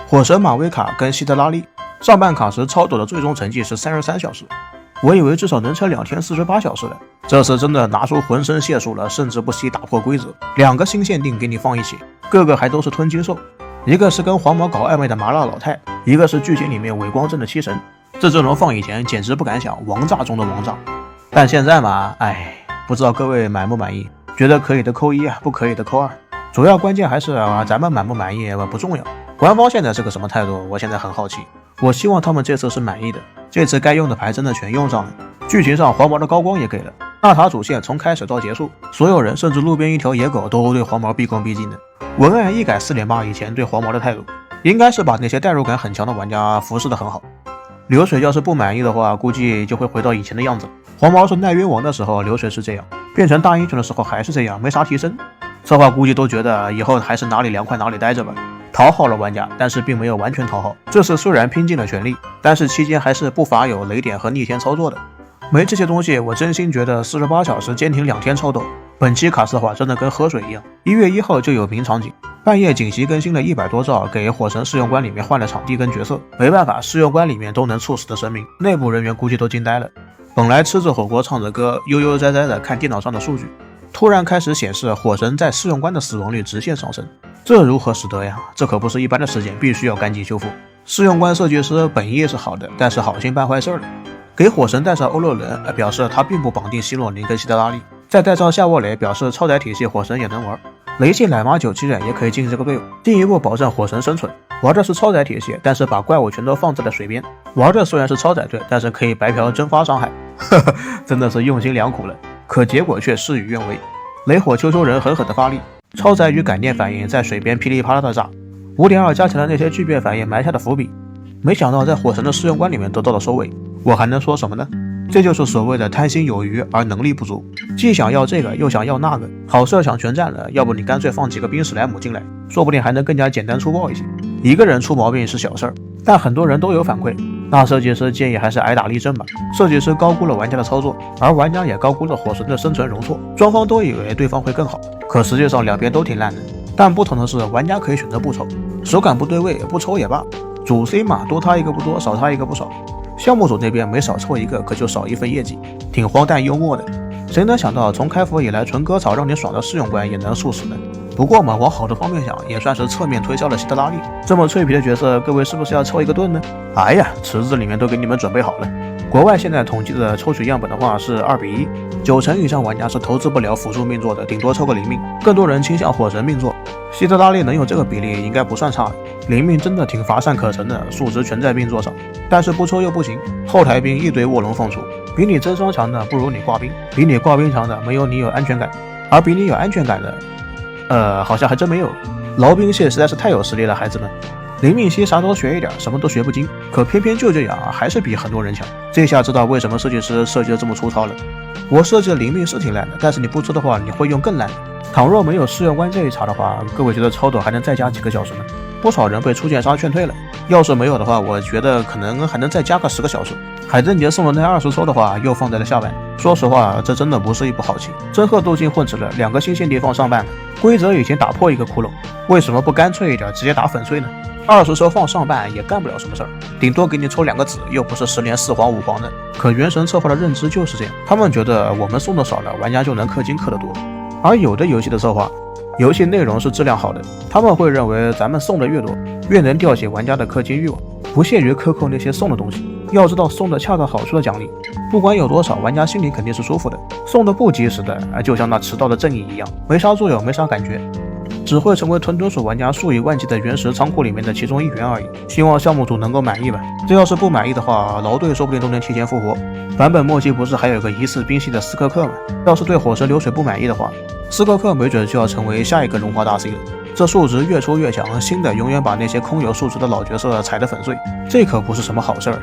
火神马威卡跟希德拉利，上半卡时操作的最终成绩是33小时，我以为至少能撑2天48小时了，这次真的拿出浑身解数了，甚至不惜打破规则，2个新限定给你放一起，个个还都是吞金兽，一个是跟黄毛搞暧昧的麻辣老太，一个是剧情里面伪光正的七神，这阵容放以前简直不敢想，王炸中的王炸。但现在嘛，不知道各位满不满意？觉得可以的扣1不可以的扣2。主要关键还是咱们满不满意不重要。官方现在是个什么态度？我现在很好奇。我希望他们这次是满意的，这次该用的牌真的全用上了。剧情上黄毛的高光也给了，纳塔主线从开始到结束，所有人甚至路边一条野狗都对黄毛毕恭毕敬的。文案一改4.8以前对黄毛的态度，应该是把那些代入感很强的玩家服侍得很好。流水要是不满意的话，估计就会回到以前的样子。黄毛是耐冤王的时候，流水是这样，变成大英雄的时候还是这样，没啥提升。策划估计都觉得以后还是哪里凉快哪里待着吧，讨好了玩家，但是并没有完全讨好。这次虽然拼尽了全力，但是期间还是不乏有雷点和逆天操作的。没这些东西，我真心觉得48小时坚挺2天超斗。本期卡斯化真的跟喝水一样，1月1号就有名场景，半夜紧急更新了100多兆，给火神试用关里面换了场地跟角色。没办法，试用关里面都能猝死的生命，内部人员估计都惊呆了。本来吃着火锅唱着歌，悠悠哉哉的看电脑上的数据，突然开始显示火神在试用关的死亡率直线上升，这如何使得呀？这可不是一般的事件，必须要赶紧修复。试用关设计师本意是好的，但是好心办坏事了。给火神带上欧洛伦，表示他并不绑定希洛林跟希德拉利，再带上夏沃雷，表示超载体系火神也能玩。雷系奶妈97人也可以进这个队伍，进一步保证火神生存。玩的是超载体系，但是把怪物全都放在了水边。玩的虽然是超载队，但是可以白嫖蒸发伤害，真的是用心良苦了。可结果却事与愿违，雷火丘丘人狠狠的发力，超载与感电反应在水边噼里啪啦的炸。5.2 加强了那些巨变反应埋下的伏笔，没想到在火神的试用关里面得到了收尾。我还能说什么呢？这就是所谓的贪心有余而能力不足，既想要这个又想要那个，好事想全占了，要不你干脆放几个冰史莱姆进来，说不定还能更加简单粗暴一些。一个人出毛病是小事儿，但很多人都有反馈，那设计师建议还是挨打立正吧。设计师高估了玩家的操作，而玩家也高估了火神的生存容错，双方都以为对方会更好，可实际上两边都挺烂的。但不同的是，玩家可以选择不抽，手感不对位不抽也罢，主 C 嘛，多他一个不多，少他一个不少。项目组这边每少抽一个，可就少一份业绩，挺荒诞幽默的。谁能想到从开服以来，纯割草让你爽的试用关也能速死呢？不过嘛，往好的方面想，也算是侧面推销了希德拉利。这么脆皮的角色，各位是不是要抽一个盾呢？哎呀，池子里面都给你们准备好了。国外现在统计的抽取样本的话是2:1，9成以上玩家是投资不了辅助命座的，顶多抽个灵命，更多人倾向火神命座。希德拉利能有这个比例应该不算差，灵命真的挺乏善可陈的，数值全在命座上，但是不抽又不行，后台兵一堆卧龙凤雏，比你真双强的不如你挂兵，比你挂兵强的没有你有安全感，而比你有安全感的好像还真没有。劳兵蟹实在是太有实力了，孩子们。灵命系啥都学一点，什么都学不精，可偏偏就这样还是比很多人强。这下知道为什么设计师设计的这么粗糙了。我设计的灵命是挺烂的，但是你不抽的话，你会用更烂的。倘若没有试用关这一茬的话，各位觉得超斗还能再加几个小时呢？不少人被初见杀劝退了。要是没有的话，我觉得可能还能再加个10个小时。海珍杰送的那20抽的话，又放在了下半。说实话，这真的不是一步好棋。真鹤斗境混吃了2个新限定放上半了，规则已经打破一个窟窿，为什么不干脆一点，直接打粉碎呢？20抽放上半也干不了什么事儿，顶多给你抽2个子，又不是10连4黄5黄的。可原神策划的认知就是这样，他们觉得我们送的少了，玩家就能氪金氪得多。而有的游戏的策划，游戏内容是质量好的，他们会认为咱们送的越多，越能吊起玩家的氪金欲望，不屑于克扣那些送的东西。要知道送的恰到好处的奖励，不管有多少，玩家心里肯定是舒服的。送的不及时的，就像那迟到的正义一样，没啥作用，没啥感觉，只会成为屯屯鼠玩家数以万计的原石仓库里面的其中一员而已。希望项目组能够满意吧。这要是不满意的话，劳队说不定都能提前复活。版本末期不是还有个疑似冰系的斯科克吗？要是对火神流水不满意的话，斯科克没准就要成为下一个荣华大 C 了。这数值越出越强，新的永远把那些空有数值的老角色踩得粉碎，这可不是什么好事儿。